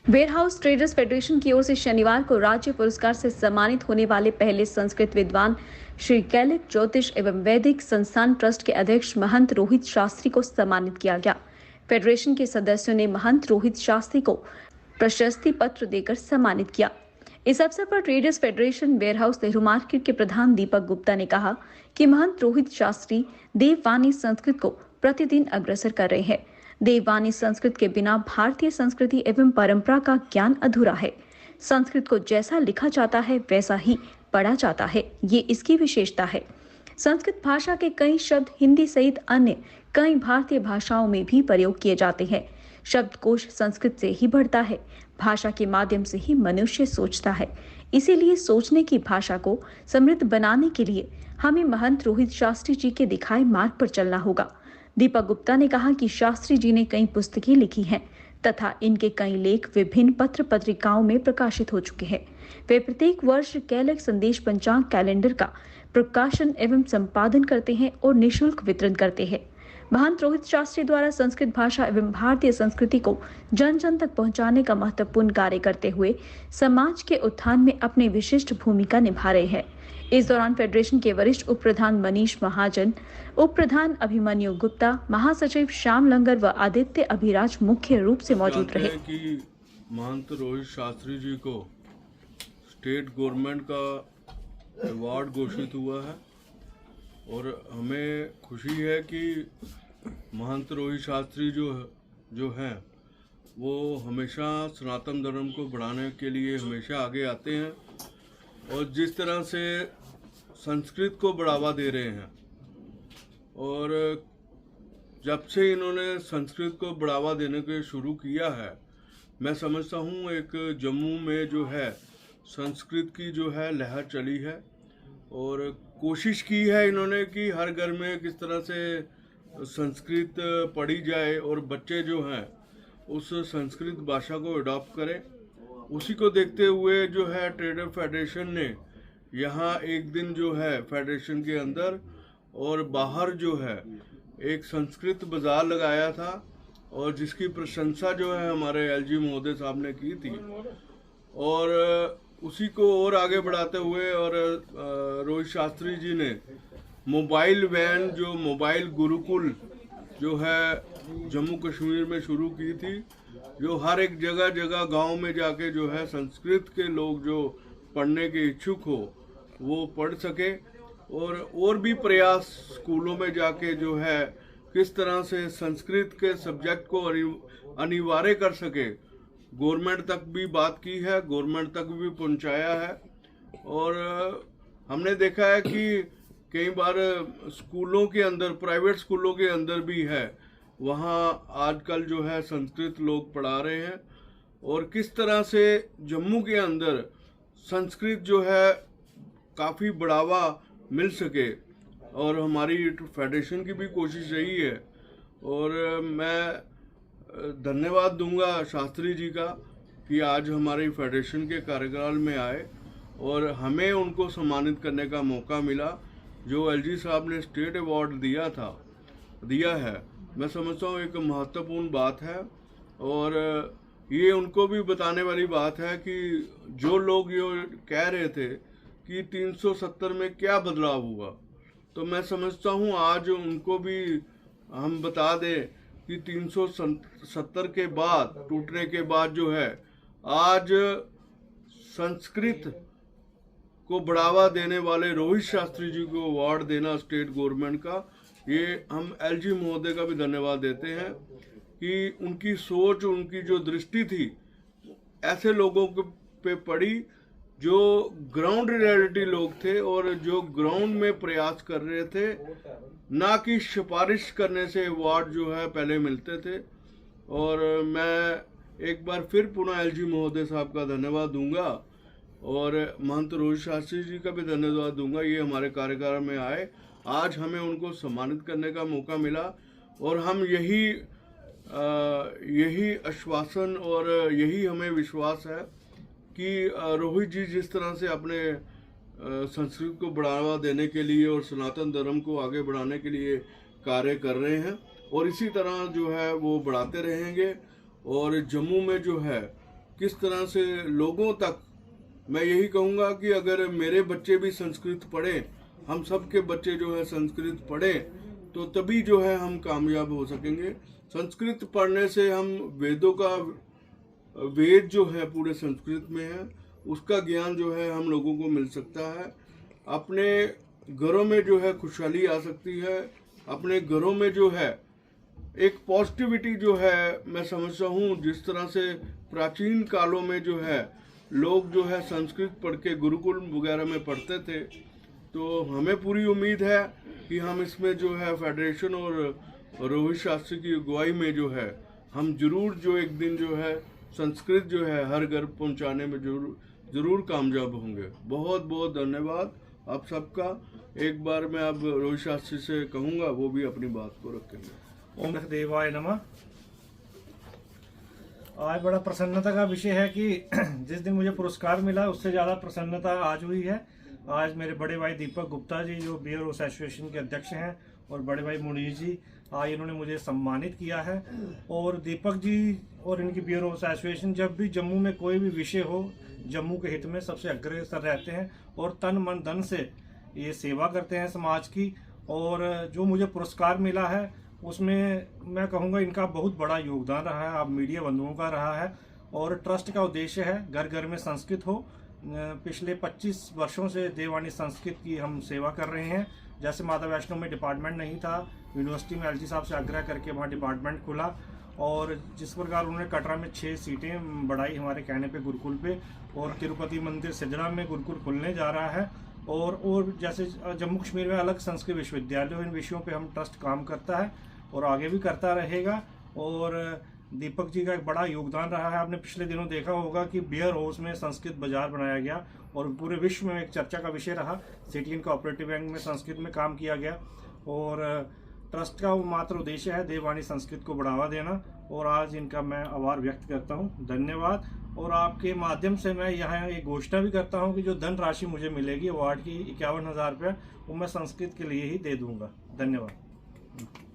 Ware house traders federation की ओर से शनिवार को राज्य पुरस्कार से सम्मानित होने वाले पहले संस्कृत विद्वान श्री कैलिक ज्योतिष एवं वैदिक संस्थान ट्रस्ट के अध्यक्ष महंत रोहित शास्त्री को सम्मानित किया गया। फेडरेशन के सदस्यों ने महंत रोहित शास्त्री को प्रशस्ति पत्र देकर सम्मानित किया। इस अवसर पर traders federation warehouse Nehru market के प्रधान दीपक गुप्ता ने कहा कि महंत रोहित शास्त्री देववाणी संस्कृत को प्रतिदिन अग्रसर कर रहे हैं। देववाणी संस्कृत के बिना भारतीय संस्कृति एवं परंपरा का ज्ञान अधूरा है। संस्कृत को जैसा लिखा जाता है वैसा ही पढ़ा जाता है, ये इसकी विशेषता है। संस्कृत भाषा के कई शब्द हिंदी सहित अन्य कई भारतीय भाषाओं में भी प्रयोग किए जाते हैं। शब्दकोश संस्कृत से ही बढ़ता है। भाषा के माध्यम से ही मनुष्य सोचता है। इसीलिए सोचने की भाषा को समृद्ध बनाने के लिए हमें महंत रोहित शास्त्री जी के दिखाए मार्ग पर चलना होगा। दीपक गुप्ता ने कहा कि शास्त्री जी ने कई पुस्तकें लिखी हैं तथा इनके कई लेख विभिन्न पत्र पत्रिकाओं में प्रकाशित हो चुके हैं। वे प्रत्येक वर्ष कैलक संदेश पंचांग कैलेंडर का प्रकाशन एवं संपादन करते हैं और निःशुल्क वितरण करते हैं। महंत रोहित शास्त्री द्वारा संस्कृत भाषा एवं भारतीय संस्कृति को जन जन तक पहुंचाने का महत्वपूर्ण कार्य करते हुए समाज के उत्थान में अपनी विशिष्ट भूमिका निभा रहे हैं। इस दौरान फेडरेशन के वरिष्ठ उप प्रधान मनीष महाजन, उप प्रधान अभिमन्यु गुप्ता, महासचिव श्याम लंगर व आदित्य अभिराज मुख्य रूप से मौजूद रहे। कि महंत रोहित शास्त्री जी को स्टेट गवर्नमेंट का अवार्ड घोषित हुआ है और हमें खुशी है कि महंत रोहित शास्त्री जो हैं वो हमेशा सनातन धर्म को बढ़ाने के लिए हमेशा आगे आते हैं और जिस तरह से संस्कृत को बढ़ावा दे रहे हैं और जब से इन्होंने संस्कृत को बढ़ावा देने के शुरू किया है, मैं समझता हूँ एक जम्मू में जो है संस्कृत की जो है लहर चली है और कोशिश की है इन्होंने कि हर घर में किस तरह से संस्कृत पढ़ी जाए और बच्चे जो हैं उस संस्कृत भाषा को अडॉप्ट करें। उसी को देखते हुए जो है ट्रेडर फेडरेशन ने यहाँ एक दिन जो है फेडरेशन के अंदर और बाहर जो है एक संस्कृत बाजार लगाया था और जिसकी प्रशंसा जो है हमारे एलजी महोदय साहब ने की थी और उसी को और आगे बढ़ाते हुए और रोहित शास्त्री जी ने मोबाइल वैन जो मोबाइल गुरुकुल जो है जम्मू कश्मीर में शुरू की थी, जो हर एक जगह जगह गांव में जाके जो है संस्कृत के लोग जो पढ़ने के इच्छुक हो वो पढ़ सके और भी प्रयास स्कूलों में जाके जो है किस तरह से संस्कृत के सब्जेक्ट को अनिवार्य कर सके, गवर्नमेंट तक भी बात की है, गवर्नमेंट तक भी पहुंचाया है। और हमने देखा है कि कई बार स्कूलों के अंदर, प्राइवेट स्कूलों के अंदर भी है, वहाँ आजकल जो है संस्कृत लोग पढ़ा रहे हैं और किस तरह से जम्मू के अंदर संस्कृत जो है काफ़ी बढ़ावा मिल सके और हमारी फेडरेशन की भी कोशिश रही है। और मैं धन्यवाद दूंगा शास्त्री जी का कि आज हमारी फेडरेशन के कार्यकाल में आए और हमें उनको सम्मानित करने का मौका मिला। जो एलजी साहब ने स्टेट अवार्ड दिया है, मैं समझता हूँ एक महत्वपूर्ण बात है और ये उनको भी बताने वाली बात है कि जो लोग ये कह रहे थे कि 370 में क्या बदलाव हुआ, तो मैं समझता हूँ आज उनको भी हम बता दें कि 370 के बाद, टूटने के बाद जो है आज संस्कृत को बढ़ावा देने वाले रोहित शास्त्री जी को अवार्ड देना स्टेट गवर्नमेंट का, ये हम एलजी महोदय का भी धन्यवाद देते हैं कि उनकी सोच, उनकी जो दृष्टि थी ऐसे लोगों पे पड़ी जो ग्राउंड रियलिटी लोग थे और जो ग्राउंड में प्रयास कर रहे थे, ना कि सिफारिश करने से अवार्ड जो है पहले मिलते थे। और मैं एक बार फिर पुनः एलजी महोदय साहब का धन्यवाद दूंगा और महंत रोहित शास्त्री जी का भी धन्यवाद दूंगा। ये हमारे कार्यकाल में आए, आज हमें उनको सम्मानित करने का मौका मिला और हम यही आश्वासन और यही हमें विश्वास है कि रोहित जी जिस तरह से अपने संस्कृत को बढ़ावा देने के लिए और सनातन धर्म को आगे बढ़ाने के लिए कार्य कर रहे हैं और इसी तरह जो है वो बढ़ाते रहेंगे और जम्मू में जो है किस तरह से लोगों तक, मैं यही कहूँगा कि अगर मेरे बच्चे भी संस्कृत पढ़ें, हम सब के बच्चे जो है संस्कृत पढ़ें, तो तभी जो है हम कामयाब हो सकेंगे। संस्कृत पढ़ने से हम वेदों का, वेद जो है पूरे संस्कृत में है, उसका ज्ञान जो है हम लोगों को मिल सकता है। अपने घरों में जो है खुशहाली आ सकती है। अपने घरों में जो है एक पॉजिटिविटी जो है, मैं समझता हूँ जिस तरह से प्राचीन कालों में जो है लोग जो है संस्कृत पढ़ के गुरुकुल वगैरह में पढ़ते थे, तो हमें पूरी उम्मीद है कि हम इसमें जो है फेडरेशन और रोहित शास्त्री की अगुवाई में जो है हम जरूर जो एक दिन जो है संस्कृत जो है हर घर पहुंचाने में जरूर कामयाब होंगे। बहुत बहुत धन्यवाद आप सबका। एक बार मैं अब रोहित शास्त्री से कहूँगा, वो भी अपनी बात को रखेंगे। ओम देवाय नमः। आज बड़ा प्रसन्नता का विषय है कि जिस दिन मुझे पुरस्कार मिला उससे ज़्यादा प्रसन्नता आज हुई है। आज मेरे बड़े भाई दीपक गुप्ता जी, जो बियर एसोसिएशन के अध्यक्ष हैं, और बड़े भाई मुनीष जी, आज इन्होंने मुझे सम्मानित किया है। और दीपक जी और इनकी बियर एसोसिएशन जब भी जम्मू में कोई भी विषय हो, जम्मू के हित में सबसे अग्रसर रहते हैं और तन मन धन से ये सेवा करते हैं समाज की। और जो मुझे पुरस्कार मिला है उसमें मैं कहूँगा इनका बहुत बड़ा योगदान रहा है, आप मीडिया बंधुओं का रहा है। और ट्रस्ट का उद्देश्य है घर घर में संस्कृत हो। पिछले 25 वर्षों से देववाणी संस्कृत की हम सेवा कर रहे हैं। जैसे माता वैष्णो में डिपार्टमेंट नहीं था, यूनिवर्सिटी में एलजी साहब से आग्रह करके वहाँ डिपार्टमेंट खुला, और जिस प्रकार उन्होंने कटरा में 6 सीटें बढ़ाई हमारे कहने पे गुरुकुल पे, और तिरुपति मंदिर सिजड़ा में गुरुकुल खुलने जा रहा है। और जैसे जम्मू कश्मीर में अलग संस्कृत विश्वविद्यालय, इन विषयों पे हम ट्रस्ट काम करता है और आगे भी करता रहेगा। और दीपक जी का एक बड़ा योगदान रहा है। आपने पिछले दिनों देखा होगा कि बियर हाउस में संस्कृत बाजार बनाया गया और पूरे विश्व में एक चर्चा का विषय रहा। सिटी एंड कोऑपरेटिव बैंक में संस्कृत में काम किया गया। और ट्रस्ट का वो मात्र उद्देश्य है देववाणी संस्कृत को बढ़ावा देना, और आज इनका मैं आभार व्यक्त करता हूँ। धन्यवाद। और आपके माध्यम से मैं यहाँ एक घोषणा भी करता हूँ कि जो धन राशि मुझे मिलेगी अवार्ड की 51,000 रुपये, वो मैं संस्कृत के लिए ही दे दूँगा। धन्यवाद।